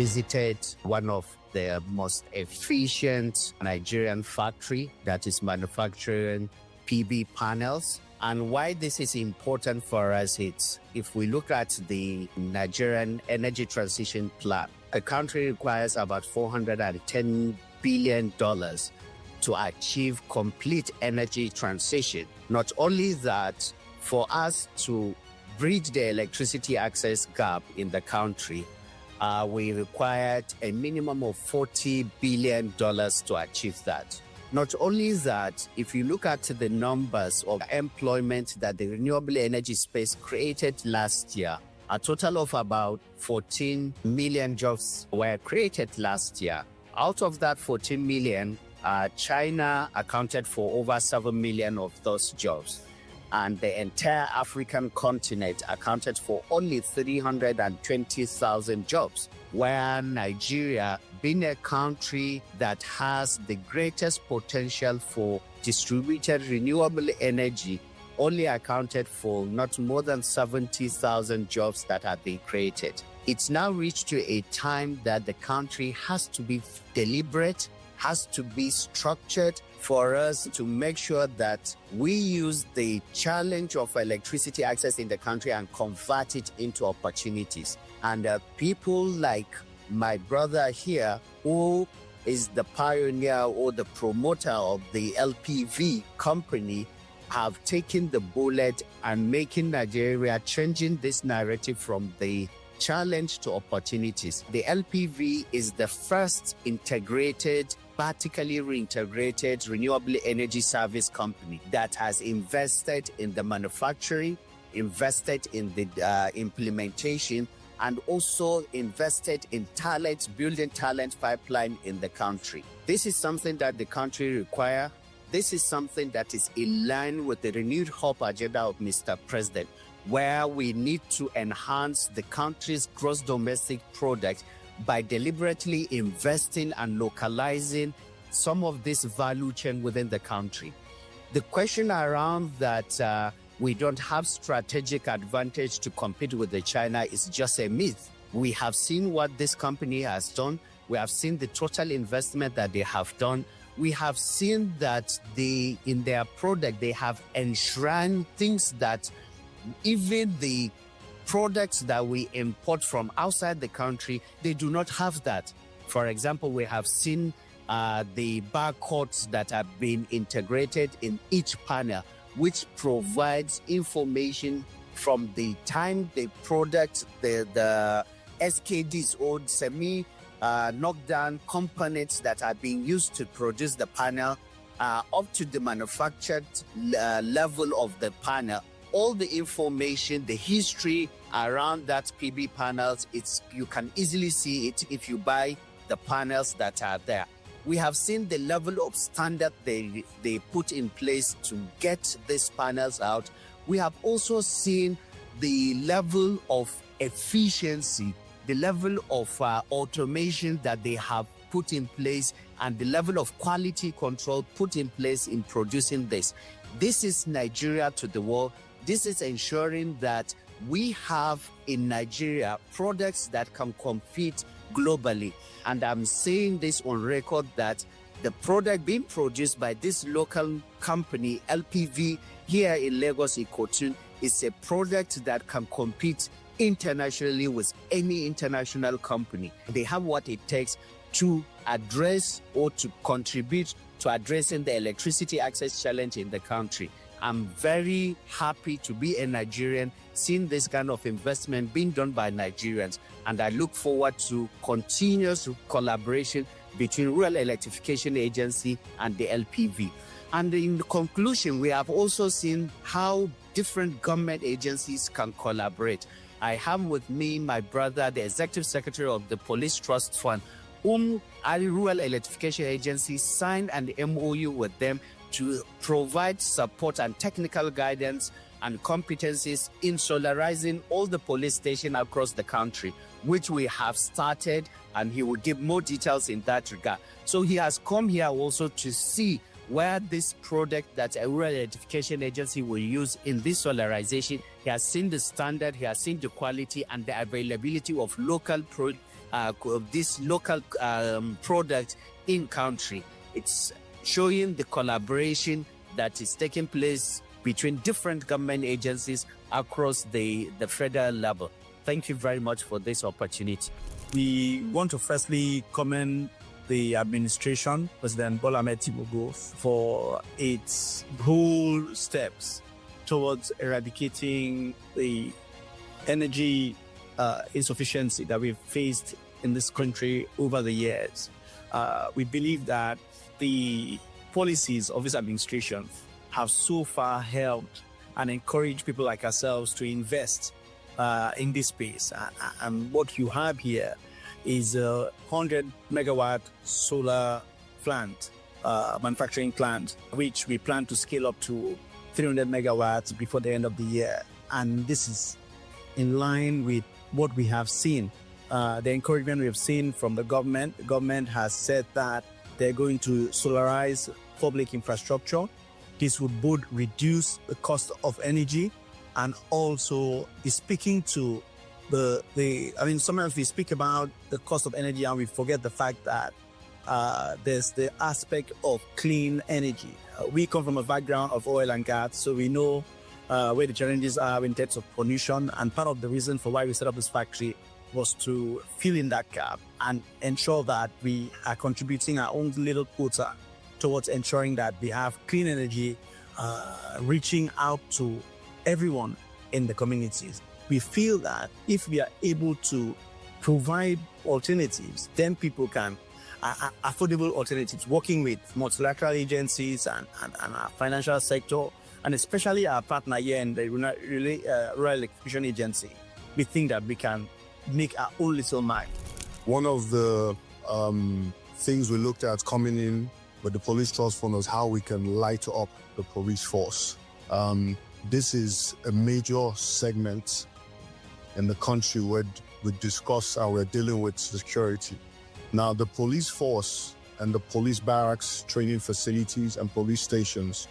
visited one of the most efficient Nigerian factory that is manufacturing PV panels. And why this is important for us, it's if we look at the Nigerian energy transition plan, a country requires about $410 billion to achieve complete energy transition. Not only that, for us to bridge the electricity access gap in the country, we required a minimum of $40 billion to achieve that. Not only that, if you look at the numbers of employment that the renewable energy space created last year, a total of about 14 million jobs were created last year. Out of that 14 million, China accounted for over 7 million of those jobs. And the entire African continent accounted for only 320,000 jobs, where Nigeria, being a country that has the greatest potential for distributed renewable energy, only accounted for not more than 70,000 jobs that have been created. It's now reached to a time that the country has to be deliberate, has to be structured for us to make sure that we use the challenge of electricity access in the country and convert it into opportunities. And people like my brother here, who is the pioneer or the promoter of the LPV company, have taken the bullet and making Nigeria changing this narrative from the challenge to opportunities. The LPV is the first integrated, vertically reintegrated renewable energy service company that has invested in the manufacturing, invested in the implementation, and also invested in talent, building talent pipeline in the country. This is something that the country requires. This is something that is in line with the renewed hope agenda of Mr. President, where we need to enhance the country's gross domestic product by deliberately investing and localizing some of this value chain within the country. The question around that we don't have strategic advantage to compete with the China is just a myth. We have seen what this company has done. We have seen the total investment that they have done. We have seen that in their product, they have enshrined things that even the products that we import from outside the country, they do not have that. For example, we have seen the barcodes that have been integrated in each panel, which provides information from the time the product, the SKDs or semi-knockdown components that are being used to produce the panel up to the manufactured level of the panel. All the information, the history around that PV panels, you can easily see it if you buy the panels that are there. We have seen the level of standard they put in place to get these panels out. We have also seen the level of efficiency, the level of automation that they have put in place, and the level of quality control put in place in producing this. This is Nigeria to the world. This is ensuring that we have in Nigeria products that can compete globally. And I'm saying this on record that the product being produced by this local company, LPV, here in Lagos, Ikotun, is a product that can compete internationally with any international company. They have what it takes to address or to contribute to addressing the electricity access challenge in the country. I'm very happy to be a Nigerian, seeing this kind of investment being done by Nigerians, and I look forward to continuous collaboration between Rural Electrification Agency and the LPV. And in conclusion, we have also seen how different government agencies can collaborate. I have with me my brother, the Executive Secretary of the Police Trust Fund, whom our Rural Electrification Agency signed an MOU with them to provide support and technical guidance and competencies in solarizing all the police stations across the country, which we have started, and he will give more details in that regard. So he has come here also to see where this product that a Rural Electrification Agency will use in this solarization. He has seen the standard, he has seen the quality and the availability of local this local product in country. It's showing the collaboration that is taking place between different government agencies across the federal level. Thank you very much for this opportunity. We want to firstly commend the administration, President Bola Ahmed Tinubu, for its bold steps towards eradicating the energy insufficiency that we've faced in this country over the years. We believe that the policies of this administration have so far helped and encouraged people like ourselves to invest in this space. And what you have here is a 100 megawatt solar plant, manufacturing plant, which we plan to scale up to 300 megawatts before the end of the year. And this is in line with what we have seen. The encouragement we have seen from the government. The government has said that they're going to solarize public infrastructure. This would both reduce the cost of energy and also is speaking to sometimes we speak about the cost of energy and we forget the fact that there's the aspect of clean energy. We come from a background of oil and gas, so we know where the challenges are in terms of pollution. And part of the reason for why we set up this factory was to fill in that gap and ensure that we are contributing our own little quota towards ensuring that we have clean energy reaching out to everyone in the communities. We feel that if we are able to provide alternatives, then people can, affordable alternatives, working with multilateral agencies and our financial sector, and especially our partner here in the Rural Electrification Agency, we think that we can make our own little mark. One of the things we looked at coming in with the police trust fund was how we can light up the police force. This is a major segment in the country where we discuss and we're dealing with security. Now, the police force and the police barracks, training facilities, and police stations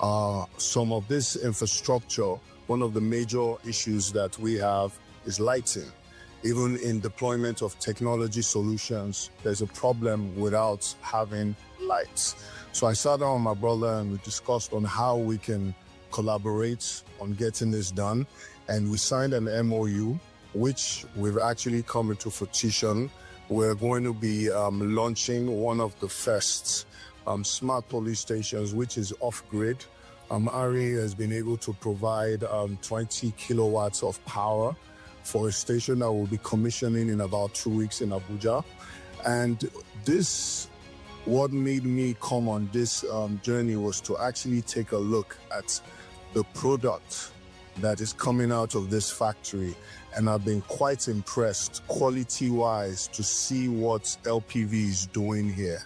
are some of this infrastructure. One of the major issues that we have is lighting. Even in deployment of technology solutions, there's a problem without having lights. So I sat down with my brother and we discussed on how we can collaborate on getting this done. And we signed an MOU, which we've actually come into fruition. We're going to be launching one of the first smart police stations, which is off-grid. REA has been able to provide 20 kilowatts of power for a station that will be commissioning in about 2 weeks in Abuja. And this, what made me come on this journey was to actually take a look at the product that is coming out of this factory. And I've been quite impressed quality-wise to see what LPV is doing here.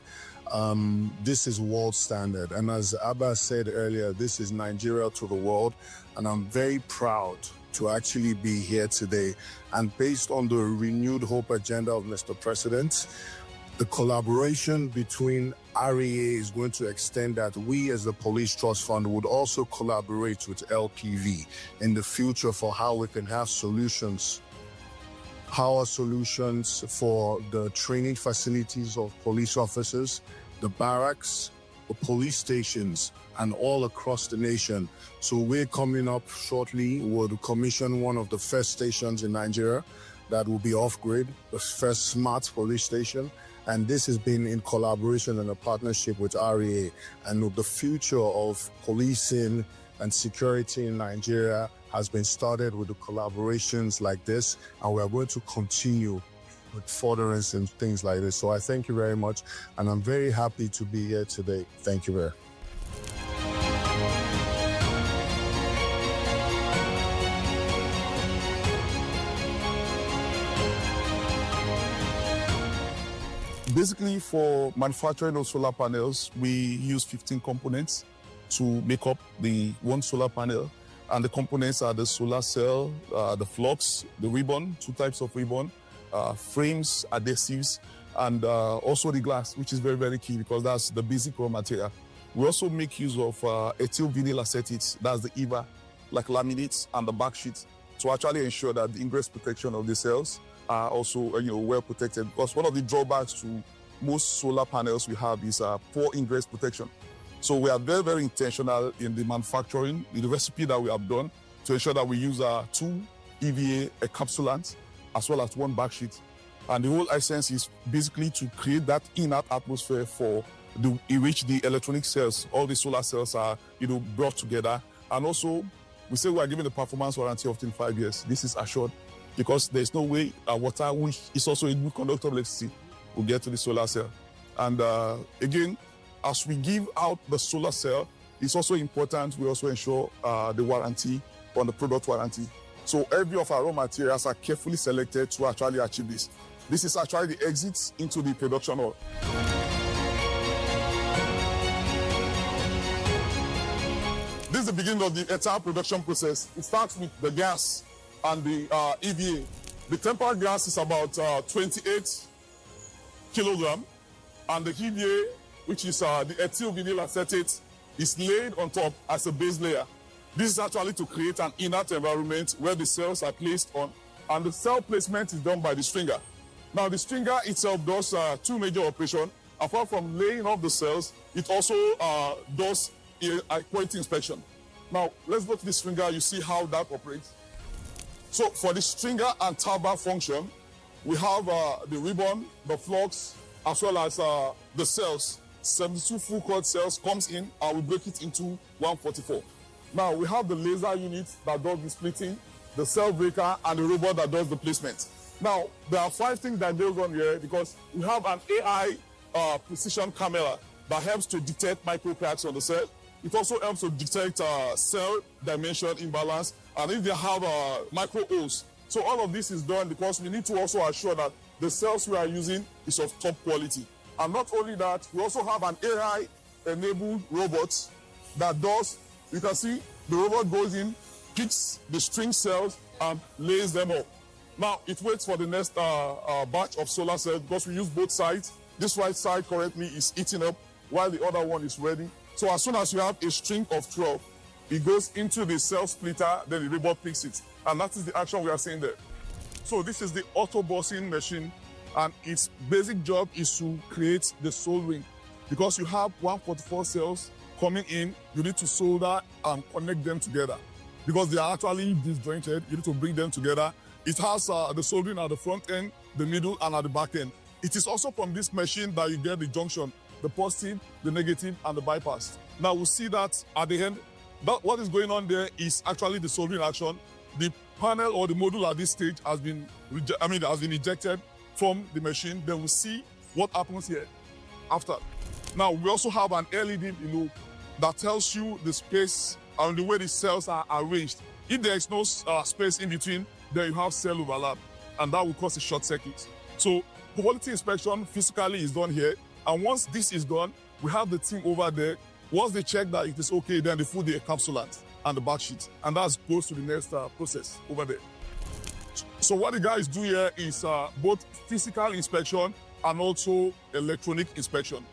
This is world standard. And as Abba said earlier, this is Nigeria to the world. And I'm very proud to actually be here today. And based on the renewed hope agenda of Mr. President, the collaboration between REA is going to extend that we as the Police Trust Fund would also collaborate with LPV in the future for how we can have solutions, power solutions for the training facilities of police officers, the barracks, the police stations, and all across the nation. So we're coming up shortly. We'll commission one of the first stations in Nigeria that will be off-grid, the first smart police station. And this has been in collaboration and a partnership with REA. And the future of policing and security in Nigeria has been started with the collaborations like this. And we're going to continue with furtherance and things like this. So I thank you very much. And I'm very happy to be here today. Thank you very much. Basically, for manufacturing of solar panels, we use 15 components to make up the one solar panel. And the components are the solar cell, the flux, the ribbon, 2 types of ribbon, frames, adhesives, and also the glass, which is very, very key because that's the basic raw material. We also make use of ethyl vinyl acetate, that's the EVA, like laminates and the back sheet, to actually ensure that the ingress protection of the cells are also, well protected, because one of the drawbacks to most solar panels we have is poor ingress protection. So we are very, very intentional in the manufacturing, in the recipe that we have done, to ensure that we use 2 EVA encapsulants as well as 1 backsheet. And the whole essence is basically to create that inert atmosphere in which the electronic cells, all the solar cells are, brought together. And also, we say we are giving a performance warranty of 5 years. This is assured because there's no way water, which is also a good conductor of electricity, will get to the solar cell. And again, as we give out the solar cell, it's also important we also ensure the warranty on the product warranty. So every of our raw materials are carefully selected to actually achieve this. This is actually the exit into the production hall. This is the beginning of the entire production process. It starts with the gas and the EVA. The tempered gas is about 28 kilogram, and the EVA, which is the ethyl vinyl acetate, is laid on top as a base layer. This is actually to create an inert environment where the cells are placed on, and the cell placement is done by the stringer. Now, the stringer itself does 2 major operations. Apart from laying off the cells, it also does a quality inspection. Now, let's go to the stringer. You see how that operates. So, for the stringer and turbo function, we have the ribbon, the flux, as well as the cells. 72 full cord cells comes in, and we break it into 144. Now, we have the laser unit that does the splitting, the cell breaker, and the robot that does the placement. Now, there are 5 things that goes on here because we have an AI precision camera that helps to detect microcracks on the cell. It also helps to detect cell dimension imbalance, and if they have micro holes. So all of this is done because we need to also assure that the cells we are using is of top quality. And not only that, we also have an AI-enabled robot that does, you can see the robot goes in, picks the string cells, and lays them up. Now, it waits for the next batch of solar cells because we use both sides. This right side currently is eating up while the other one is ready. So as soon as you have a string of 12, it goes into the cell splitter, then the robot picks it. And that is the action we are seeing there. So this is the auto bossing machine, and its basic job is to create the soldering. Because you have 144 cells coming in, you need to solder and connect them together. Because they are actually disjointed, you need to bring them together. It has the soldering at the front end, the middle, and at the back end. It is also from this machine that you get the junction, the positive, the negative, and the bypass. Now we'll see that at the end. What is going on there is actually the soldering action. The panel or the module at this stage has been ejected from the machine. Then we'll see what happens here after. Now we also have an LED below that tells you the space and the way the cells are arranged. If there is no space in between, then you have cell overlap, and that will cause a short circuit. So quality inspection physically is done here, and once this is done, we have the team over there. Once they check that it is okay, then they put the encapsulant and the backsheet, and that goes to the next process over there. So what the guys do here is both physical inspection and also electronic inspection.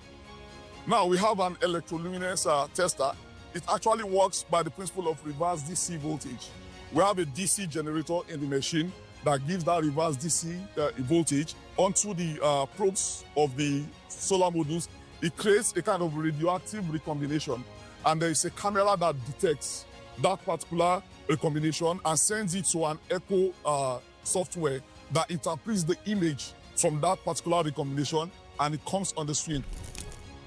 Now we have an electroluminance tester. It actually works by the principle of reverse DC voltage. We have a DC generator in the machine that gives that reverse DC voltage onto the probes of the solar modules. It creates a kind of radioactive recombination, and there is a camera that detects that particular recombination and sends it to an echo software that interprets the image from that particular recombination, and it comes on the screen.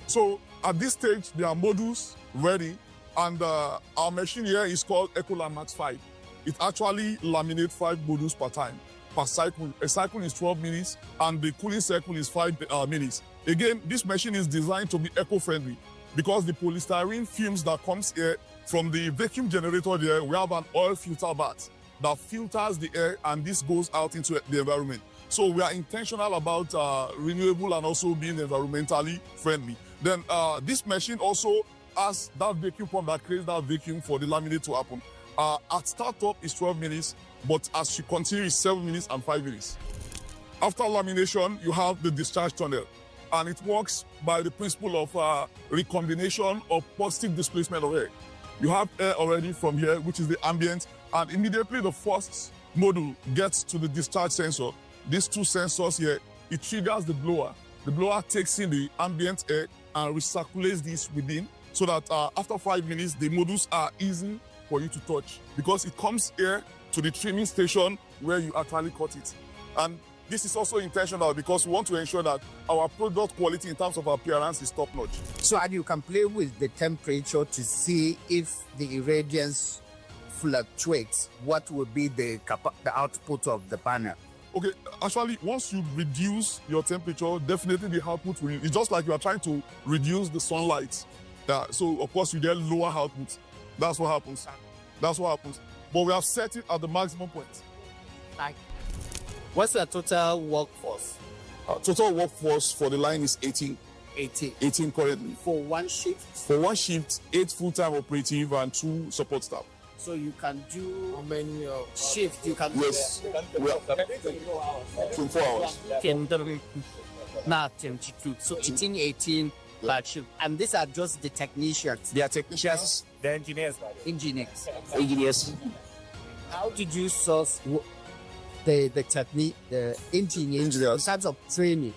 So at this stage, there are modules ready, and our machine here is called EcoLam Max 5. It actually laminates 5 modules per time, per cycle. A cycle is 12 minutes, and the cooling cycle is 5 minutes. Again, this machine is designed to be eco-friendly because the polystyrene fumes that comes here from the vacuum generator there, we have an oil filter bath that filters the air, and this goes out into the environment. So we are intentional about renewable and also being environmentally friendly. Then this machine also has that vacuum pump that creates that vacuum for the laminate to happen. At startup is 12 minutes, but as you continue, it's 7 minutes and 5 minutes. After lamination, you have the discharge tunnel, and it works by the principle of recombination of positive displacement of air. You have air already from here, which is the ambient, and immediately the first module gets to the discharge sensor. these two sensors here, it triggers the blower. The blower takes in the ambient air and recirculates this within, so that after 5 minutes, the modules are easy for you to touch, because it comes here to the trimming station where you actually cut it. And this is also intentional because we want to ensure that our product quality in terms of appearance is top notch. So, and you can play with the temperature to see if the irradiance fluctuates, what will be the output of the panel. Okay, actually, once you reduce your temperature, definitely the output will. It's just like you are trying to reduce the sunlight. So, of course, you get lower output. That's what happens. That's what happens. But we have set it at the maximum point. Like, what's the total workforce? Total workforce for the line is 18. 18 currently. For one shift? For one shift, 8 full-time operative and 2 support staff. So you can do how many shifts? You can do? Yes. 24 hours. So 18 per shift. And these are just the technicians. They are technicians, the engineers. Engineers. How did you source the technique, the engineers in terms of training?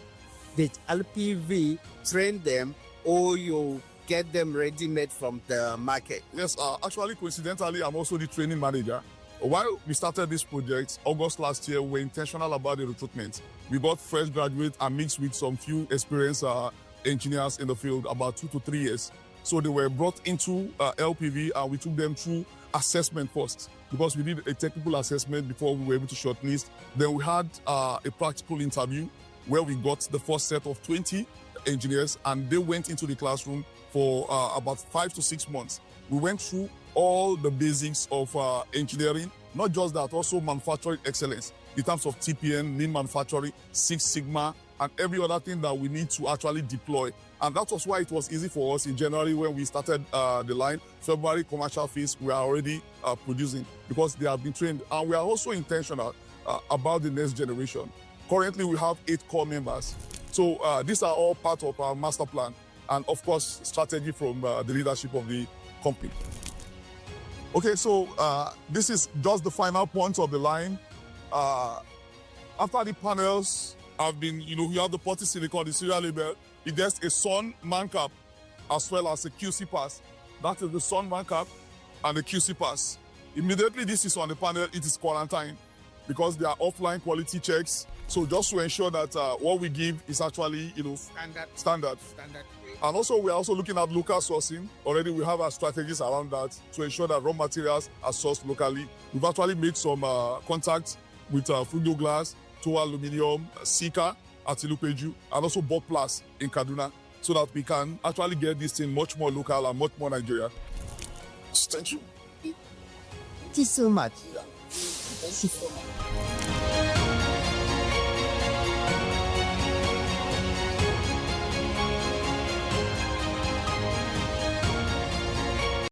Did LPV train them, or you get them ready-made from the market? Yes, actually, coincidentally, I'm also the training manager. While we started this project, August last year, we were intentional about the recruitment. We got fresh graduates and mixed with some few experienced engineers in the field, about 2 to 3 years. So they were brought into LPV and we took them through assessment first, because we did a technical assessment before we were able to shortlist. Then we had a practical interview where we got the first set of 20 engineers, and they went into the classroom for about 5 to 6 months. We went through all the basics of engineering, not just that, also manufacturing excellence in terms of TPN, lean manufacturing, Six Sigma, and every other thing that we need to actually deploy. And that was why it was easy for us in January when we started the line. February commercial phase, we are already producing, because they have been trained. And we are also intentional about the next generation. Currently, we have 8 core members. So these are all part of our master plan, and of course, strategy from the leadership of the company. Okay, so this is just the final point of the line. After the panels have been, we have the polysilicon, the serial label. It gets a sun man cap as well as a QC pass. That is the sun man cap and the QC pass. Immediately this is on the panel, it is quarantined, because there are offline quality checks. So just to ensure that what we give is actually, standard. And also, we are also looking at local sourcing. Already we have our strategies around that to ensure that raw materials are sourced locally. We've actually made some contacts with Frudo Glass, Toa Aluminium, Sika at Ilupeju, and also Bob Plus in Kaduna, so that we can actually get this thing much more local and much more Nigerian. Thank you. Thank you so much. Thank you so much.